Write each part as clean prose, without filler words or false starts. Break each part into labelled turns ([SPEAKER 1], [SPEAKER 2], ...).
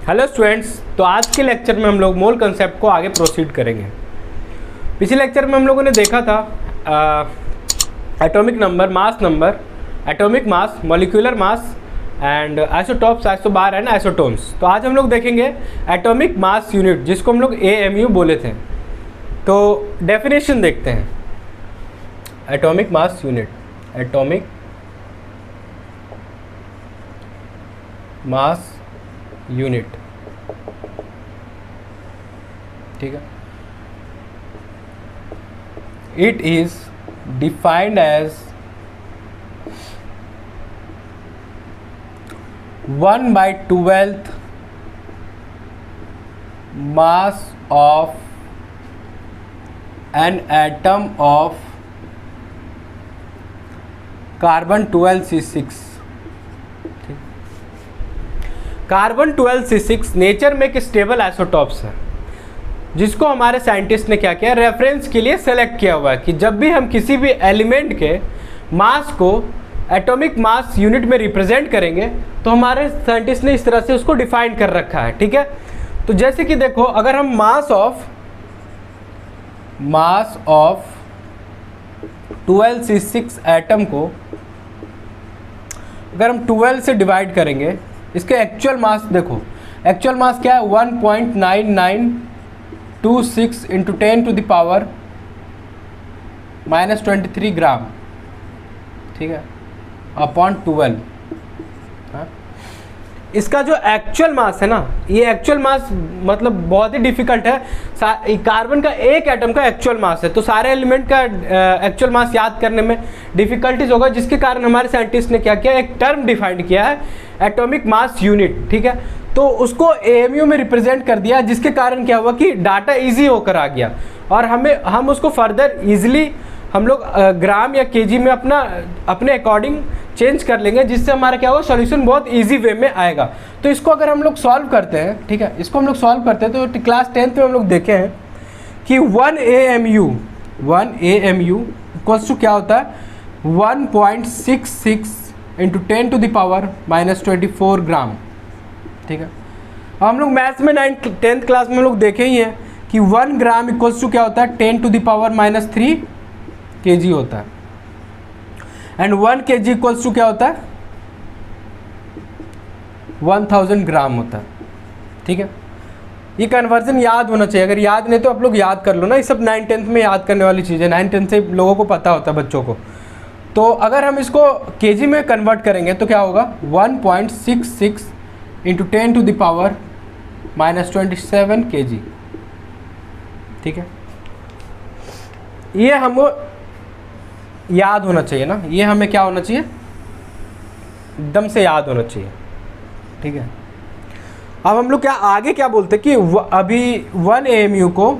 [SPEAKER 1] Hello students, तो आज के लेक्चर में हम लोग मोल कंसेप्ट को आगे प्रोसीड करेंगे। पिछले लेक्चर में हम लोगों ने देखा था atomic number, atomic mass, molecular mass and isotopes, isobar and isotones. तो आज हम लोग देखेंगे एटॉमिक मास यूनिट, जिसको हम लोग AMU बोले थे। तो डेफिनेशन देखते हैं atomic mass unit. Atomic mass unit, ठीक है। It is defined as 1/12 mass of an atom of carbon 12C6। Carbon 12C6 nature में एक स्टेबल आइसोटॉप्स है, जिसको हमारे साइंटिस्ट ने क्या किया, रेफरेंस के लिए सेलेक्ट किया हुआ है कि जब भी हम किसी भी एलिमेंट के मास को एटॉमिक मास यूनिट में रिप्रेजेंट करेंगे तो हमारे साइंटिस्ट ने इस तरह से उसको डिफाइन कर रखा है, ठीक है। तो जैसे कि देखो, अगर हम मास ऑफ 12C6 एटम को अगर हम 12 से डिवाइड करेंगे, इसके एक्चुअल मास देखो, एक्चुअल मास क्या है, 1.9926 इंटू 10⁻³ ग्राम, ठीक है, अपॉन 12। इसका जो एक्चुअल मास है ना, ये एक्चुअल मास मतलब बहुत ही डिफिकल्ट है। कार्बन का एक एटम का एक्चुअल मास है, तो सारे एलिमेंट का एक्चुअल मास याद करने में डिफिकल्टीज होगा, जिसके कारण हमारे साइंटिस्ट ने क्या किया, एक टर्म डिफाइंड किया है एटॉमिक मास यूनिट, ठीक है। तो उसको AMU में रिप्रेजेंट कर दिया, जिसके कारण क्या हुआ कि डाटा इजी होकर आ गया, और हम उसको फर्दर इजीली हम लोग ग्राम या केजी में अपने अकॉर्डिंग चेंज कर लेंगे, जिससे हमारा क्या होगा, सॉल्यूशन बहुत इजी वे में आएगा। तो इसको अगर हम लोग सॉल्व करते हैं, ठीक है, इसको हम लोग सॉल्व करते हैं, तो क्लास 10th में हम लोग देखे हैं कि 1 AMU इक्वल्स टू क्या होता है, 1.66 इंटू 10⁻⁻24 ग्राम, ठीक है। हम लोग मैथ्स में 10th क्लास में हम लोग देखे ही हैं कि 1 ग्राम इक्वल्स टू क्या होता है, 10⁻³ kg होता है, एंड 1 kg इक्वल्स टू क्या होता है, 1000 ग्राम होता है, ठीक है। ये कन्वर्जन याद होना चाहिए, अगर याद नहीं तो आप लोग याद कर लो ना, ये सब 9th-10th में याद करने वाली चीज़ है, 9th-10th से लोगों को पता होता है, बच्चों को। तो अगर हम इसको kg में कन्वर्ट करेंगे तो क्या होगा, 1.66 इंटू 10⁻⁻27 kg, ठीक है। ये हमको याद होना चाहिए ना, ये हमें क्या होना चाहिए, एकदम से याद होना चाहिए, ठीक है। अब हम लोग क्या आगे क्या बोलते हैं कि अभी 1 AMU को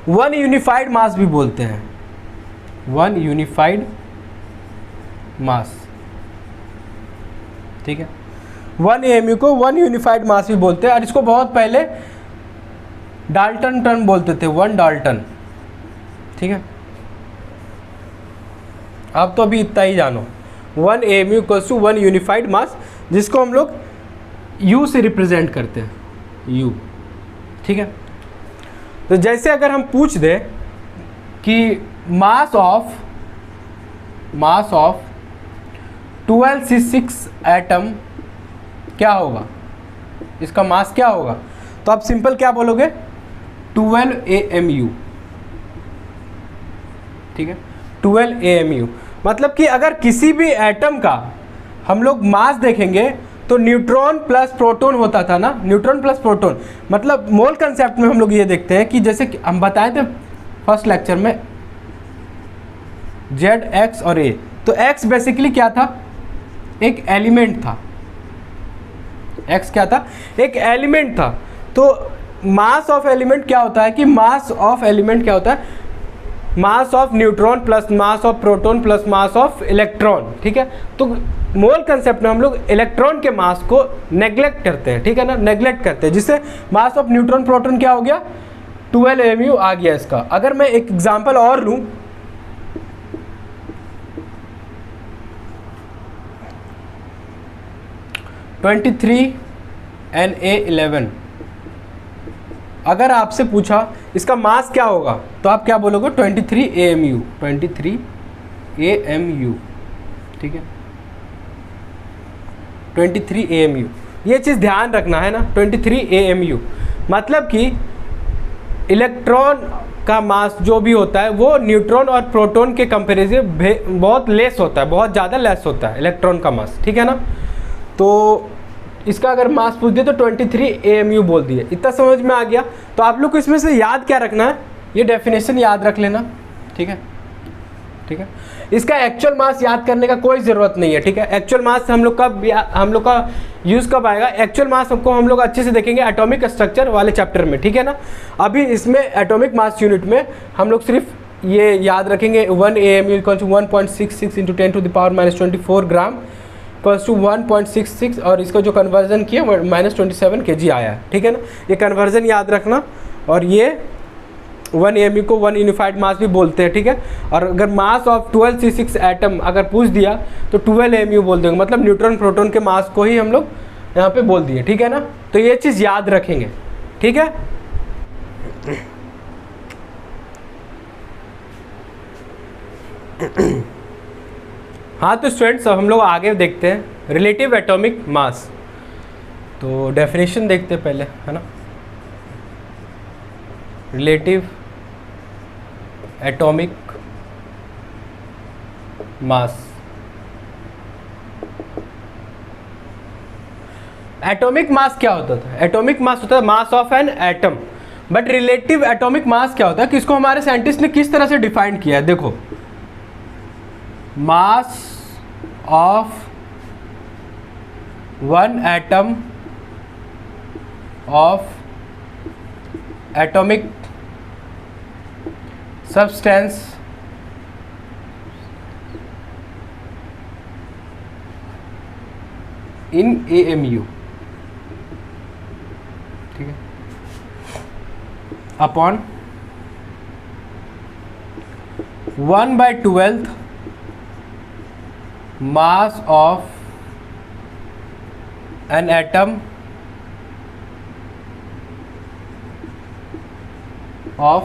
[SPEAKER 1] 1 यूनिफाइड मास भी बोलते हैं, 1 यूनिफाइड मास, ठीक है। 1 AMU को 1 यूनिफाइड मास भी बोलते हैं, और इसको बहुत पहले डाल्टन टर्म बोलते थे, 1 डाल्टन, ठीक है। आप तो अभी इतना ही जानो, 1 AMU इक्वल्स टू 1 यूनिफाइड मास, जिसको हम लोग U से रिप्रेजेंट करते हैं, U, ठीक है। तो जैसे अगर हम पूछ दें कि मास ऑफ 12C6 एटम क्या होगा, इसका मास क्या होगा, तो आप सिंपल क्या बोलोगे, 12 AMU, ठीक है, 12 AMU। मतलब कि अगर किसी भी एटम का हम लोग मास देखेंगे तो न्यूट्रॉन प्लस प्रोटॉन होता था ना, न्यूट्रॉन प्लस प्रोटॉन, मतलब मोल कंसेप्ट में हम लोग ये देखते हैं कि जैसे कि हम बताए थे फर्स्ट लेक्चर में Z, X और A। तो X बेसिकली क्या था, एक एलिमेंट था, X क्या था, एक एलिमेंट था। तो मास ऑफ एलिमेंट क्या होता है कि मास ऑफ एलिमेंट क्या होता है, mass of neutron plus mass of proton plus mass of electron, ठीक है। तो मोल कंसेप्ट में हम लोग इलेक्ट्रॉन के मास को नेग्लेक्ट करते हैं, ठीक है ना, नेग्लेक्ट करते हैं, जिससे मास ऑफ न्यूट्रॉन प्रोटॉन क्या हो गया, 12 AMU आ गया इसका। अगर मैं एक एग्जांपल और लूँ, 23Na11। अगर आपसे पूछा इसका मास क्या होगा तो आप क्या बोलोगे? 23 AMU, ठीक है, 23 AMU। ये चीज़ ध्यान रखना है ना, 23 AMU मतलब कि इलेक्ट्रॉन का मास जो भी होता है वो न्यूट्रॉन और प्रोटॉन के कंपैरिजन बहुत लेस होता है, बहुत ज़्यादा लेस होता है इलेक्ट्रॉन का मास, ठीक है ना। तो इसका अगर मास पूछ दिया तो 23 AMU बोल दिए। इतना समझ में आ गया? तो आप लोग को इसमें से याद क्या रखना है? ये डेफिनेशन याद रख लेना, ठीक है, ठीक है। इसका एक्चुअल मास याद करने का कोई ज़रूरत नहीं है, ठीक है। एक्चुअल मास हम लोग का यूज़ कब आएगा? एक्चुअल मास को हम लोग अच्छे से देखेंगे एटॉमिक स्ट्रक्चर वाले चैप्टर में, ठीक है ना। अभी इसमें एटॉमिक मास यूनिट में हम लोग सिर्फ ये याद रखेंगे 1 AMU = 1.66 × 10⁻24 ग्राम = 1.66, और इसका जो कन्वर्जन किया -27 kg आया है, ठीक है ना। ये कन्वर्जन याद रखना। और ये 1 AMU को 1 यूनिफाइड मास भी बोलते हैं, ठीक है। और अगर मास ऑफ 12C6 एटम अगर पूछ दिया तो 12 AMU बोल देंगे, मतलब न्यूट्रॉन प्रोटॉन के मास को ही हम लोग यहाँ पे बोल दिए, ठीक है ना। तो ये चीज़ याद रखेंगे, ठीक है। हाँ तो स्टूडेंट्स अब हम लोग आगे देखते हैं रिलेटिव एटॉमिक मास। तो डेफिनेशन देखते हैं पहले, है ना। रिलेटिव एटॉमिक मास। एटॉमिक मास क्या होता था? एटॉमिक मास होता है मास of an atom. But relative atomic मास क्या होता है, किसको हमारे साइंटिस्ट ने किस तरह से डिफाइन किया है? देखो, mass of one atom of atomic substance in AMU, ठीक है, upon 1/12 mass of an atom of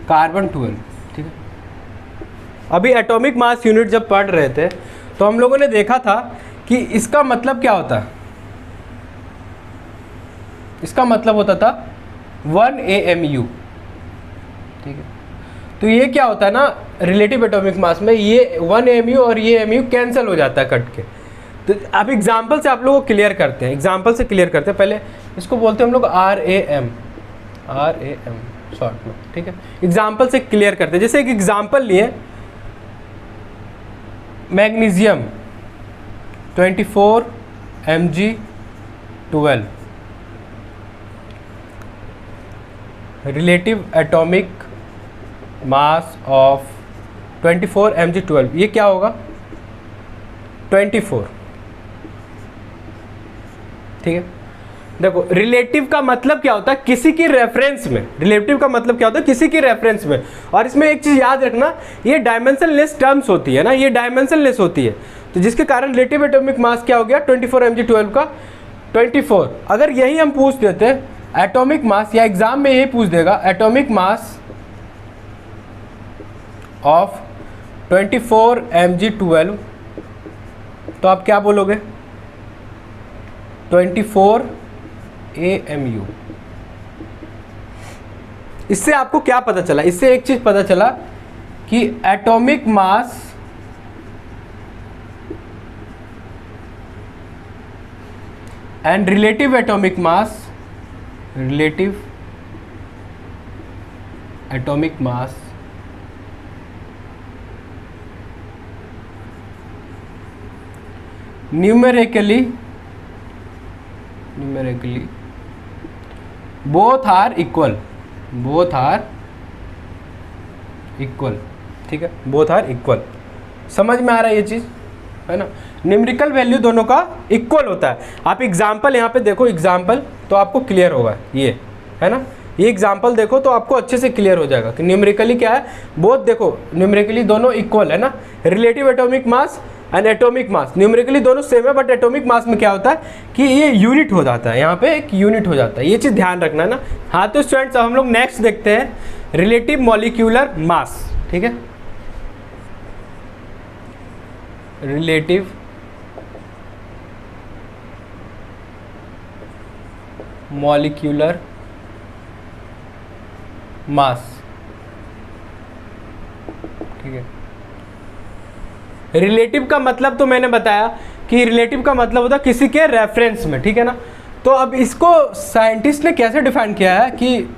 [SPEAKER 1] carbon 12, ठीक है। अभी एटॉमिक मास यूनिट जब पढ़ रहे थे तो हम लोगों ने देखा था कि इसका मतलब क्या होता है। इसका मतलब होता था 1 AMU, ठीक है। तो ये क्या होता है ना, रिलेटिव एटॉमिक मास में ये 1 AMU और ये AMU कैंसिल हो जाता है कट के। तो अब एग्जाम्पल से आप लोगों को क्लियर करते हैं, एग्जाम्पल से क्लियर करते हैं। पहले इसको बोलते हैं हम लोग RAM शॉर्ट में, ठीक है। एग्जाम्पल से क्लियर करते हैं। जैसे एक एग्जाम्पल लिए, magnesium 24 Mg12, relative atomic mass of 24 Mg12, ये क्या होगा? 24, ठीक है। देखो, रिलेटिव का मतलब क्या होता है? किसी की रेफरेंस में। रिलेटिव का मतलब क्या होता है? किसी की रेफरेंस में। और इसमें एक चीज़ याद रखना, ये डायमेंशनलेस टर्म्स होती है ना, ये डायमेंशनलेस होती है। तो जिसके कारण रिलेटिव एटॉमिक मास क्या हो गया? 24 Mg12 का 24। अगर यही हम पूछ देते एटॉमिक मास, या एग्जाम में यही पूछ देगा एटॉमिक मास ऑफ 24 Mg12, तो आप क्या बोलोगे? 24 AMU। इससे आपको क्या पता चला? इससे एक चीज पता चला कि atomic mass and relative atomic mass, relative atomic mass numerically both are equal, ठीक है, बोथ आर इक्वल। समझ में आ रहा है ये चीज़, है ना। न्यूमेरिकल वैल्यू दोनों का इक्वल होता है। आप एग्जाम्पल यहाँ पे देखो, एग्जाम्पल तो आपको क्लियर होगा, ये है ना। ये एग्जाम्पल देखो तो आपको अच्छे से क्लियर हो जाएगा कि न्यूमेरिकली क्या है। बोथ देखो, न्यूमेरिकली दोनों इक्वल है ना। Relative atomic mass and atomic mass, numerically दोनों सेम है बट एटॉमिक मास में क्या होता है कि ये यूनिट हो जाता है, यहाँ पे एक यूनिट हो जाता है, ये चीज़ ध्यान रखना है ना। हाँ तो स्टूडेंट्स अब हम लोग नेक्स्ट देखते हैं रिलेटिव मॉलिक्यूलर मास, ठीक है, रिलेटिव मॉलिक्यूलर मास, ठीक है। रिलेटिव का मतलब तो मैंने बताया कि रिलेटिव का मतलब होता है किसी के रेफरेंस में, ठीक है ना। तो अब इसको साइंटिस्ट ने कैसे डिफाइन किया है कि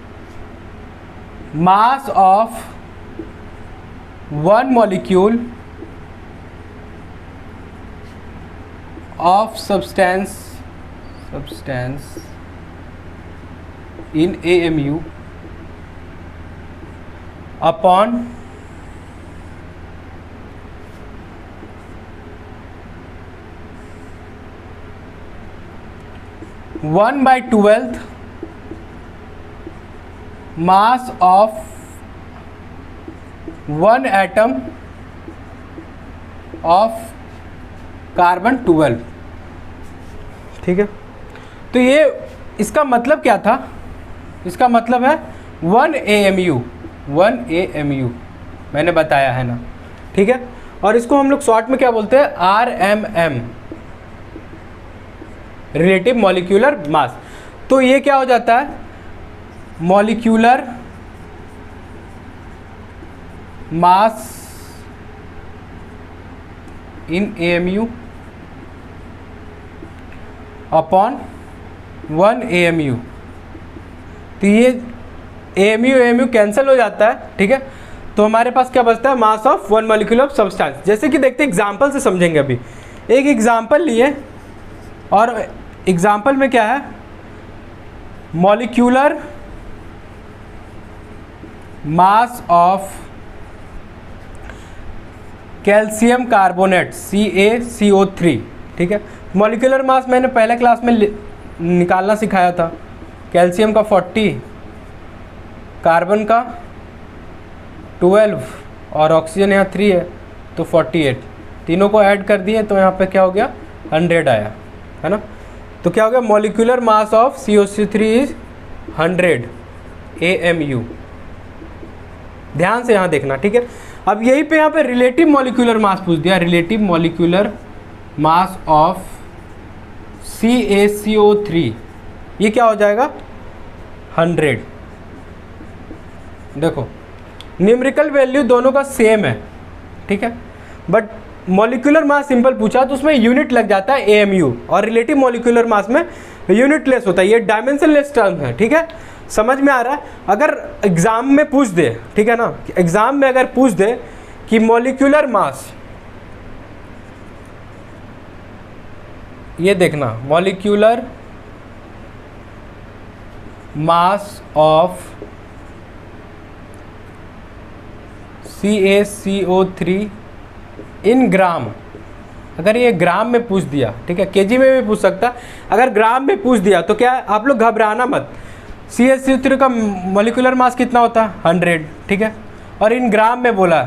[SPEAKER 1] mass of one molecule of substance in AMU upon one by 12th mass of one atom of carbon 12, ठीक है। तो ये इसका मतलब क्या था, इसका मतलब है 1 AMU मैंने बताया है ना, ठीक है। और इसको हम लोग शॉर्ट में क्या बोलते हैं, RMM, रिलेटिव मॉलिक्यूलर मास। तो ये क्या हो जाता है, मॉलिक्यूलर मास इन AMU अपॉन 1 AMU। तो ये AMU कैंसिल हो जाता है, ठीक है। तो हमारे पास क्या बचता है, mass of one molecule of substance. जैसे कि देखते हैं एग्जाम्पल से समझेंगे। अभी एक एग्जाम्पल लिए और एग्जाम्पल में क्या है, molecular mass of calcium carbonate CaCO3, ठीक है। मॉलिक्यूलर मास मैंने पहले क्लास में निकालना सिखाया था। कैल्शियम का 40, कार्बन का 12 और ऑक्सीजन यहाँ 3 है तो 48, तीनों को ऐड कर दिए तो यहाँ पे क्या हो गया, 100 आया, है ना। तो क्या हो गया, molecular mass of COC3 is 100 AMU। ध्यान से यहाँ देखना, ठीक है। अब यही पे यहाँ पे रिलेटिव मॉलिक्यूलर मास पूछ दिया, relative molecular mass of CaCO3, ये क्या हो जाएगा 100। देखो न्यूमेरिकल वैल्यू दोनों का सेम है, ठीक है, बट मॉलिक्यूलर मास सिंपल पूछा तो उसमें यूनिट लग जाता है AMU, और रिलेटिव मॉलिक्यूलर मास में यूनिट लेस होता है। ये डायमेंशनलेस टर्म है, ठीक है, समझ में आ रहा है। अगर एग्जाम में पूछ दे, ठीक है ना, एग्जाम में अगर पूछ दे कि मॉलिक्यूलर मास, ये देखना, मॉलिक्यूलर मास ऑफ CaCO3 इन ग्राम, अगर ये ग्राम में पूछ दिया, ठीक है, केजी में भी पूछ सकता, अगर ग्राम में पूछ दिया तो क्या आप लोग घबराना मत। CaCO3 का मॉलिक्यूलर मास कितना होता है 100, ठीक है, और इन ग्राम में बोला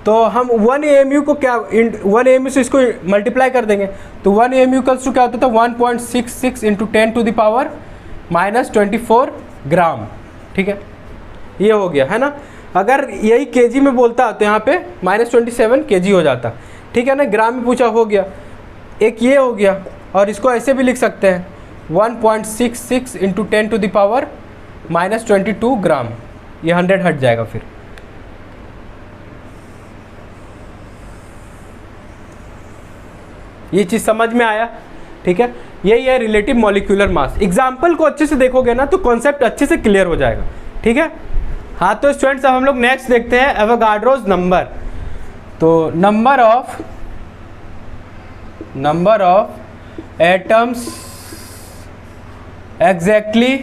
[SPEAKER 1] तो हम 1 AMU को क्या 1 AMU से इसको मल्टीप्लाई कर देंगे तो 1 AMU कल्स टू क्या होता था 1.66 इंटू 10⁻⁻24 ग्राम, ठीक है, ये हो गया, है ना। अगर यही केजी में बोलता तो यहाँ पे -27 kg हो जाता, ठीक है ना। ग्राम में पूछा, हो गया, एक ये हो गया, और इसको ऐसे भी लिख सकते हैं 1.66 इंटू 10⁻⁻22 ग्राम, ये 100 हट जाएगा फिर। ये चीज़ समझ में आया, ठीक है। यही है रिलेटिव मॉलिक्यूलर मास। एग्जाम्पल को अच्छे से देखोगे ना तो कॉन्सेप्ट अच्छे से क्लियर हो जाएगा, ठीक है। हाँ तो स्टूडेंट्स अब हम लोग नेक्स्ट देखते हैं एवोगाड्रोस नंबर। तो number of atoms exactly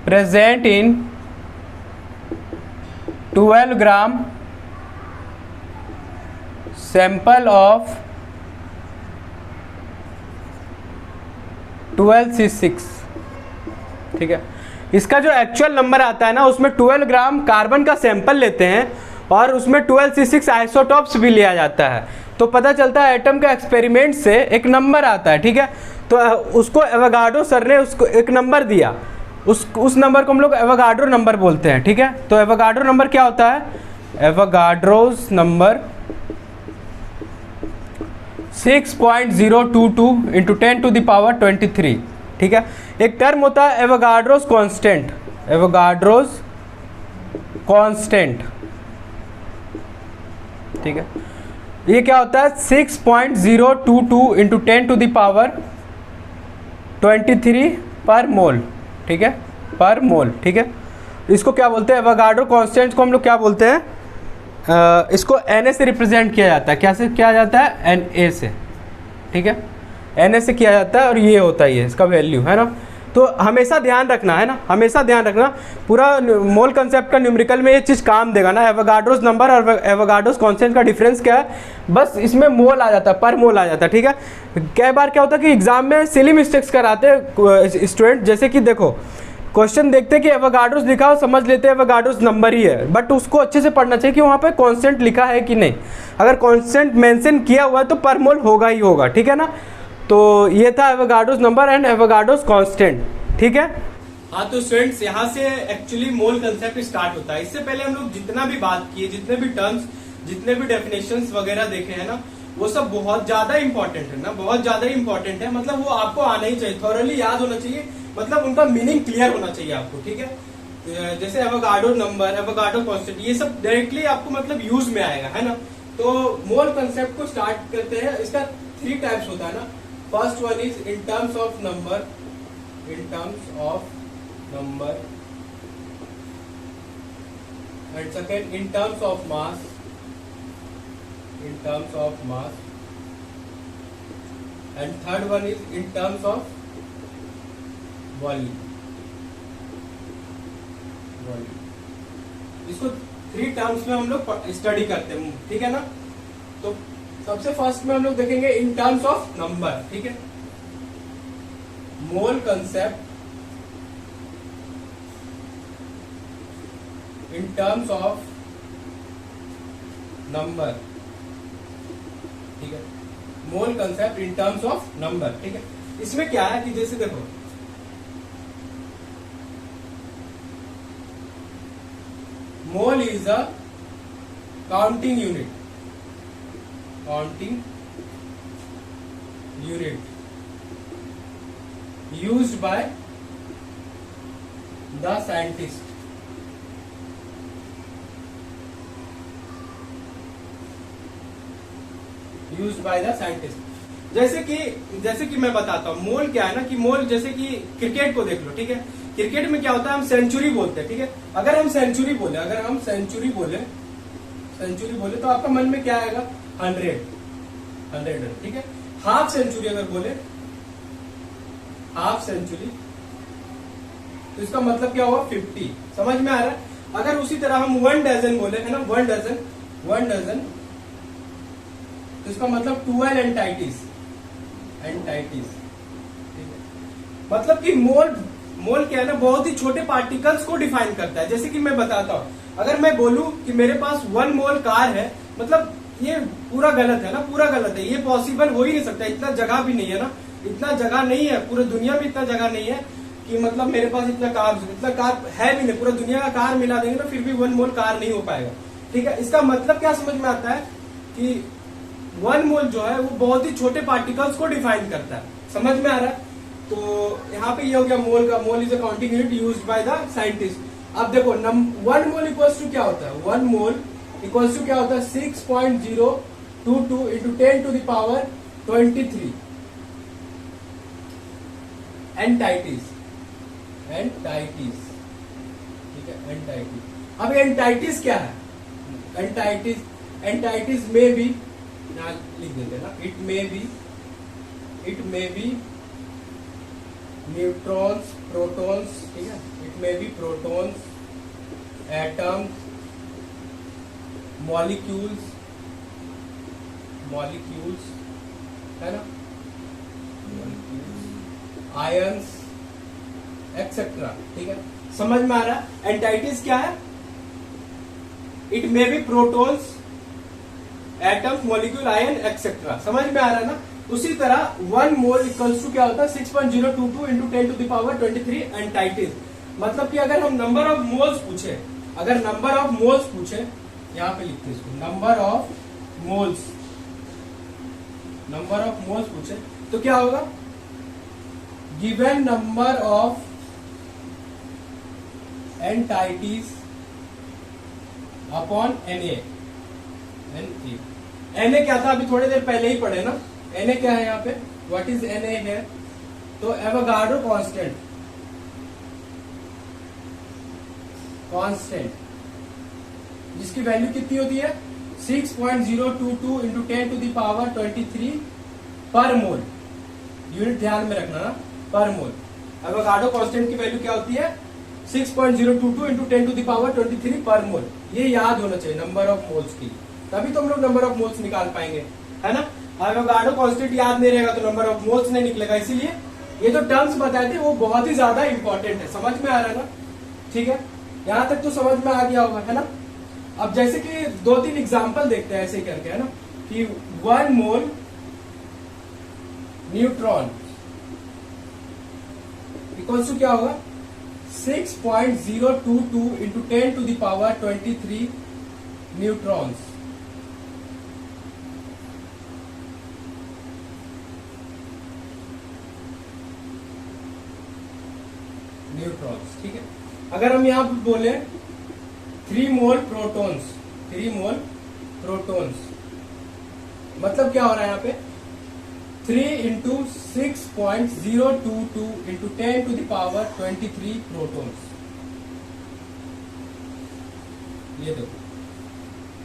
[SPEAKER 1] present in 12 gram sample of 12C6, ठीक है। इसका जो एक्चुअल नंबर आता है ना उसमें 12 ग्राम कार्बन का सैंपल लेते हैं और उसमें 12C6 आइसोटॉप्स भी लिया जाता है। तो पता चलता है एटम का एक्सपेरिमेंट से एक नंबर आता है, ठीक है। तो उसको एवोगाड्रो सर ने उसको एक नंबर दिया, उस नंबर को हम लोग एवोगाड्रो नंबर बोलते हैं, ठीक है। तो एवोगाड्रो नंबर क्या होता है? एवोगाड्रोस नंबर 6.022 इंटू 10⁻23, ठीक है। एक टर्म होता है एवोगाड्रोस कांस्टेंट, एवोगाड्रोस कांस्टेंट, ठीक है। ये क्या होता है? 6.022 इंटू 10⁻23 पर मोल, ठीक है, पर मोल, ठीक है। इसको क्या बोलते हैं? एवोगाड्रो कांस्टेंट को हम लोग क्या बोलते हैं? इसको Na से रिप्रेजेंट किया जाता है। क्या से किया जाता है? Na से, ठीक है, Na से किया जाता है और ये होता है, ये इसका वैल्यू है ना। तो हमेशा ध्यान रखना है ना, हमेशा ध्यान रखना, पूरा मोल कंसेप्ट का न्यूमेरिकल में ये चीज़ काम देगा ना। एवोगाड्रोस नंबर और एवोगाड्रोस कांस्टेंट का डिफरेंस क्या है? बस इसमें मोल आ जाता है, पर मोल आ जाता है, ठीक है। कई बार क्या होता है कि एग्जाम में सिली मिस्टेक्स कराते हैं स्टूडेंट, जैसे कि देखो क्वेश्चन देखते हैं कि एवोगाड्रोस लिखा हो, समझ लेते हैं एवोगाड्रोस नंबर ही है, बट उसको अच्छे से पढ़ना चाहिए कि वहाँ पे कांस्टेंट लिखा है कि नहीं। अगर कांस्टेंट मेंशन किया हुआ है तो पर मोल होगा ही होगा, ठीक है ना। तो ये था Avogadro's number and Avogadro's constant, ठीक है। हाँ तो स्टूडेंट्स, यहाँ से एक्चुअली मोल कंसेप्ट स्टार्ट होता है। इससे पहले हम लोग जितना भी बात किए, जितने भी टर्म्स, जितने भी डेफिनेशंस वगैरह देखे हैं ना, वो सब बहुत ज्यादा इंपॉर्टेंट है ना, बहुत ज्यादा इंपॉर्टेंट है। मतलब वो आपको आना ही चाहिए, थॉरली याद होना चाहिए, मतलब उनका मीनिंग क्लियर होना चाहिए आपको, ठीक है। जैसे एवोगाड्रो नंबर, एवोगाड्रो कांस्टेंट, ये सब डायरेक्टली आपको मतलब यूज में आएगा, है ना। तो मोल कंसेप्ट को स्टार्ट करते हैं। इसका 3 टाइप्स होता है ना। First one is in terms of number, in terms of number, and second in terms of mass, in terms of mass, and third one is in terms of volume, इसको 3 terms में हम लोग study करते हैं, ठीक है ना। तो सबसे फर्स्ट में हम लोग देखेंगे इन टर्म्स ऑफ नंबर, ठीक है। मोल concept in terms of number, ठीक है। मोल concept in terms of number, ठीक है। इसमें क्या है कि जैसे देखो mole is a counting unit, counting unit used by the scientist, used by the scientist. जैसे कि मैं बताता हूँ मोल क्या है ना, कि मोल जैसे कि क्रिकेट को देख लो, ठीक है। क्रिकेट में क्या होता है? हम सेंचुरी बोलते हैं, ठीक है। अगर हम सेंचुरी बोले तो आपका मन में क्या आएगा? 100, ठीक है। हाफ सेंचुरी अगर बोले, हाफ सेंचुरी, तो इसका मतलब क्या होगा? 50। समझ में आ रहा है? अगर उसी तरह हम 1 डजन बोले, है ना, 1 डजन, तो इसका मतलब 12 एंटाइटीज, ठीक है। मतलब कि मोल क्या है ना, बहुत ही छोटे पार्टिकल्स को डिफाइन करता है। जैसे कि मैं बताता हूँ, अगर मैं बोलूं कि मेरे पास 1 मोल कार है, मतलब ये पूरा गलत है ना, पूरा गलत है, ये पॉसिबल हो ही नहीं सकता। इतना जगह भी नहीं है ना, इतना जगह नहीं है, पूरे दुनिया में इतना जगह नहीं है कि मतलब मेरे पास इतना कार है भी नहीं। पूरा दुनिया का कार मिला देंगे ना, फिर भी 1 मोल कार नहीं हो पाएगा, ठीक है। इसका मतलब क्या समझ में आता है कि 1 मोल जो है वो बहुत ही छोटे पार्टिकल्स को डिफाइन करता है। समझ में आ रहा है? तो यहाँ पे ये हो गया मोल का। Mole is a counting unit used by the scientist. अब देखो 1 मोल इक्वल्स टू क्या होता है? 1 मोल इक्वल्स टू क्या होता है? 6.022 इंटू 10⁻23 एंटाइटीज, ठीक है। एंटाइटीज, अब एंटाइटीज क्या है? एंटाइटीज में भी लिख देते हैं ना, it may be neutrons, protons, ठीक है। It may be protons, atoms, molecules, है ना, आयंस एक्सेट्रा, ठीक है। समझ में आ रहा है? एंटाइटीज क्या है? It may be protons, atoms, molecule, ion etcetera. समझ में आ रहा है ना। उसी तरह 1 मोल इक्वल्स टू क्या होता है 6.022 इंटू 10⁻23 एंटाइटिस। मतलब कि अगर हम नंबर ऑफ मोल्स पूछे, अगर नंबर ऑफ मोल्स पूछे, यहां पे लिखते हैं इसको, number of moles, number of moles पूछे तो क्या होगा, given number of entities upon Na। Na क्या था, अभी थोड़ी देर पहले ही पढ़े ना। Na क्या है यहाँ पे, व्हाट इज Na है, तो एवोगाड्रो कांस्टेंट, जिसकी वैल्यू कितनी होती है 6.022 इंटू 10⁻23 पर मोल। यूनिट ध्यान में रखना ना, पर मोल। एवोगाड्रो कांस्टेंट की वैल्यू क्या होती है 6.022 इंटू 10⁻23 पर मोल। ये याद होना चाहिए नंबर ऑफ मोल्स की, तभी तो हम लोग नंबर ऑफ मोल्स निकाल पाएंगे, है ना। एवोगाड्रो कांस्टेंट याद नहीं रहेगा तो नंबर ऑफ मोल्स नहीं निकलेगा। इसीलिए ये जो टर्म्स बताए थे वो बहुत ही ज्यादा इंपॉर्टेंट है। समझ में आ रहा है ना, ठीक है, यहां तक तो समझ में आ गया होगा, है ना। अब जैसे कि 2-3 एग्जांपल देखते हैं ऐसे करके, है ना, कि 1 मोल न्यूट्रॉन इक्वल्स टू क्या होगा 6.022 इंटू 10⁻23 न्यूट्रॉन्स। न्यूट्रॉन्स, ठीक है। अगर हम यहां पर बोले 3 मोल प्रोटॉन्स, 3 मोल प्रोटॉन्स, मतलब क्या हो रहा है यहाँ पे 3 इंटू 6.022 इंटू 10⁻23 प्रोटॉन्स। ये देखो,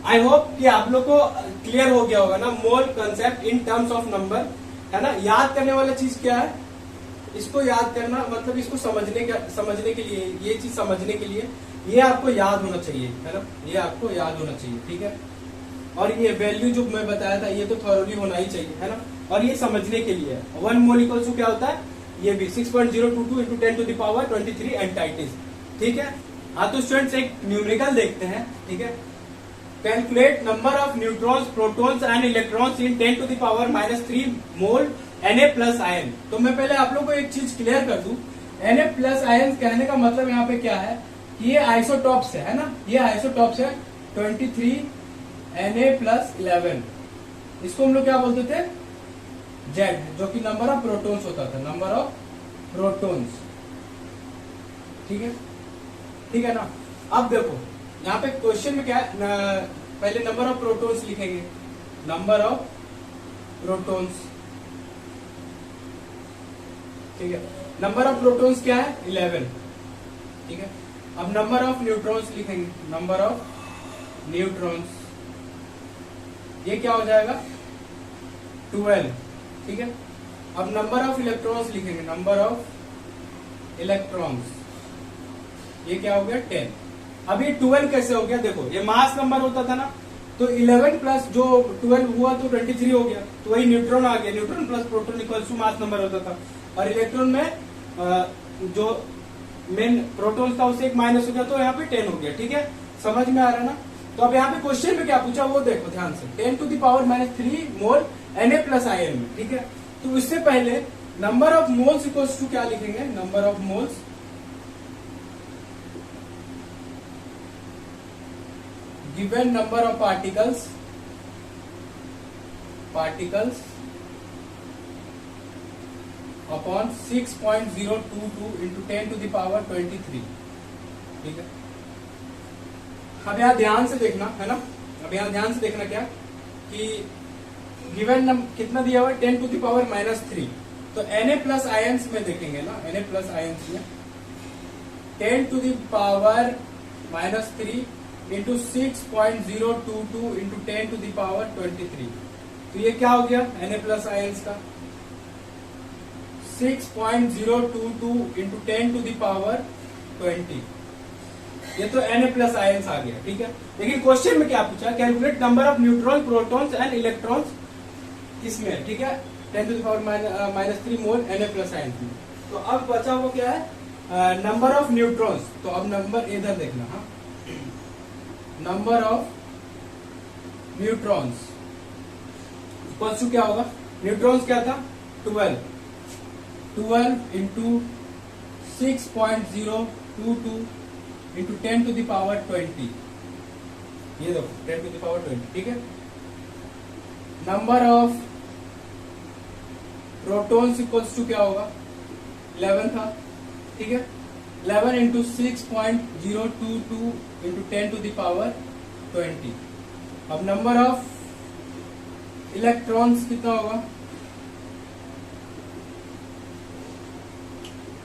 [SPEAKER 1] आई होप कि आप लोग को क्लियर हो गया होगा ना मोल concept in terms of number, है ना। याद करने वाला चीज क्या है, इसको याद करना, मतलब इसको समझने के लिए, ये चीज समझने के लिए ये आपको याद होना चाहिए, है ना, ये आपको याद होना चाहिए, ठीक है। और ये वैल्यू जो मैं बताया था ये तो थॉरोली होना ही चाहिए, है ना। और ये समझने के लिए 1 मोल इक्वल्स टू क्या होता है, ये भी 6.022 इंटू 10⁻23 एंटाइटिस, ठीक है। हाँ तो स्टूडेंट्स एक न्यूमेरिकल देखते हैं, ठीक है। Calculate number of neutrons, protons and electrons in 10⁻³ mole Na plus ion. तो मैं पहले आप लोग को एक चीज क्लियर कर दूं, Na प्लस आयन कहने का मतलब यहाँ पे क्या है कि ये आइसोटॉप्स है ना, ये आइसोटॉप्स है 23 Na प्लस 11। इसको हम लोग क्या बोलते थे Z, जो कि नंबर ऑफ प्रोटॉन्स होता था, नंबर ऑफ प्रोटॉन्स, ठीक है, ठीक है ना। अब देखो यहाँ पे क्वेश्चन में क्या है, पहले नंबर ऑफ प्रोटॉन्स लिखेंगे, नंबर ऑफ प्रोटॉन्स, ठीक है। नंबर ऑफ प्रोटॉन्स क्या है 11, ठीक है। अब नंबर ऑफ न्यूट्रॉन्स लिखेंगे, नंबर ऑफ न्यूट्रॉन्स, ये क्या हो जाएगा 12, ठीक है। अब नंबर ऑफ इलेक्ट्रॉन्स लिखेंगे, नंबर ऑफ इलेक्ट्रॉन्स, ये क्या हो गया 10। अब ये 12 कैसे हो गया, देखो ये मास नंबर होता था ना, तो 11 प्लस जो 12 हुआ तो 23 हो गया, तो वही न्यूट्रॉन आ गया, neutron plus proton equals to mass number होता था। और इलेक्ट्रॉन में जो मेन प्रोटॉन था उससे एक माइनस हो गया, तो यहाँ पे 10 हो गया, ठीक है। समझ में आ रहा है ना। तो अब यहाँ पे क्वेश्चन में क्या पूछा वो देखो ध्यान से, 10⁻³ मोल Na प्लस आयन में, ठीक है। तो इससे पहले number of moles equals to क्या लिखेंगे, number of moles given number of particles upon 6.022 into 10⁻23, ठीक है। अब यहाँ ध्यान से देखना, है ना, अब यहाँ ध्यान से देखना क्या कि गिवन कितना दिया हुआ है 10⁻³ तो Na प्लस आयंस में देखेंगे ना, Na प्लस आयंस में 10⁻³ इंटू 6.022 इंटू 10⁻23, तो ये क्या हो गया Na प्लस आयंस का 6.022 इंटू 10⁻20, ये तो Na प्लस आयंस आ गया, ठीक है। लेकिन क्वेश्चन में क्या पूछा, calculate number of neutron, protons and electrons किसमें, ठीक है 10⁻³ मोल Na प्लस आयंस में। तो अब बचा वो क्या है नंबर ऑफ न्यूट्रॉन्स, तो अब नंबर इधर देखना, हाँ number of neutrons equals to क्या होगा, न्यूट्रॉन्स क्या था 12 into 6.022 into 10 to the power 20, ये देखो 10 टू द पावर 20, ठीक है। Number of protons equals to क्या होगा 11 था, ठीक है। 11 into 6.022 into 10 to the power 20। अब नंबर ऑफ इलेक्ट्रॉन्स कितना होगा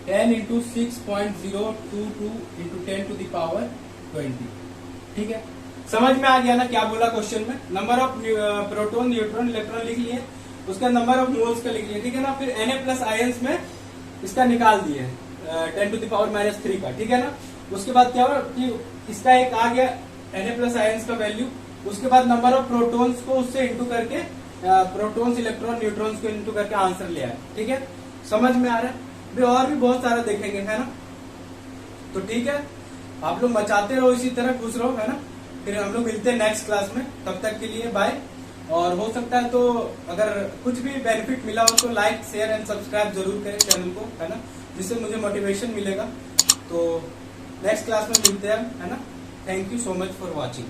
[SPEAKER 1] 10 into 6.022 into 10 to the power 20, ठीक है। समझ में आ गया ना क्या बोला क्वेश्चन में। Number of proton neutron electron लिख लिए, उसका नंबर ऑफ मोल्स का लिख लिए, ठीक है ना। फिर Na प्लस आयंस में इसका निकाल दिए 10 टू द पावर -3 का, ठीक है ना। उसके बाद क्या हुआ कि इसका एक आ गया Na प्लस आयंस का वैल्यू, उसके बाद नंबर ऑफ प्रोटॉन्स को उससे इंटू करके प्रोटॉन्स इलेक्ट्रॉन न्यूट्रॉन्स को इंटू करके आंसर लिया है, ठीक है। समझ में आ रहा है भी, और भी बहुत सारा देखेंगे, है ना। तो ठीक है, आप लोग मचाते रहो इसी तरह, खुश रहो, है ना। फिर हम लोग मिलते हैं नेक्स्ट क्लास में, तब तक के लिए बाय। और हो सकता है तो अगर कुछ भी बेनिफिट मिला हो तो लाइक शेयर एंड सब्सक्राइब जरूर करें चैनल को, है ना, जिससे मुझे मोटिवेशन मिलेगा। तो नेक्स्ट क्लास में मिलते हैं, है ना। Thank you so much for watching.